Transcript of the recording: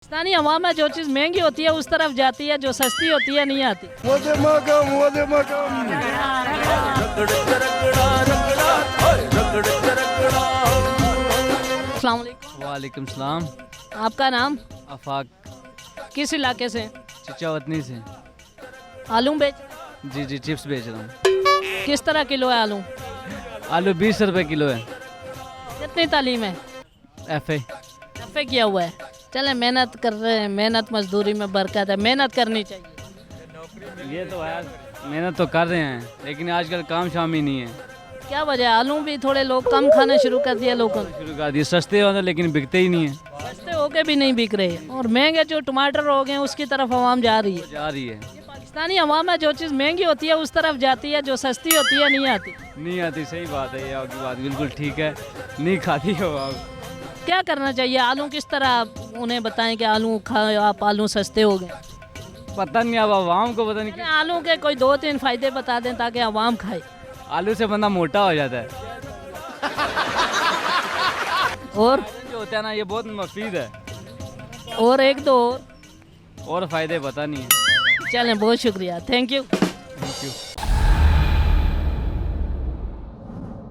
पाकिस्तानी हवा में जो चीज़ महंगी होती है उस तरफ जाती है, जो सस्ती होती है नहीं आती। अस्सलाम वालेकुम। वालेकुम सलाम। आपका नाम? आफाक। किस इलाके से? चिचावतनी से। आलू बेच? जी जी चिप्स बेच रहा हूँ। किस तरह किलो है आलू? आलू 20 रुपए किलो है। कितनी तालीम है? FA। FA किया हुआ है। चले मेहनत कर रहे हैं, मेहनत मजदूरी में बरकत है, मेहनत करनी चाहिए। ये तो है, मेहनत तो कर रहे हैं लेकिन आजकल काम शाम ही नहीं है। क्या वजह है? आलू भी थोड़े लोग कम खाना शुरू कर दिया लोगों ने। शुरू कर दिए, सस्ते होते लेकिन बिकते ही नहीं है। सस्ते होके भी नहीं बिक रहे और महंगे जो टमाटर हो गए उसकी तरफ आवाम जा रही है। जा रही है। ये पाकिस्तानी हवा में जो चीज़ महंगी होती है उस तरफ जाती है, जो सस्ती होती है नहीं आती। नहीं आती, सही बात है, ये आपकी बात बिल्कुल ठीक है। नहीं खाती हो आप। क्या करना चाहिए? आलू किस तरह उन्हें बताएं कि आलू खाओ आप, आलू सस्ते हो गए। पता नहीं, अब आवाम को पता नहीं अरे आलू के कोई 2-3 फायदे बता दें ताकि आवाम खाए। आलू से बंदा मोटा हो जाता है। और जो होता है ना, ये बहुत मुफीद है। और एक दो और फायदे पता नहीं है। चलें, बहुत शुक्रिया, थैंक यू। Thank you.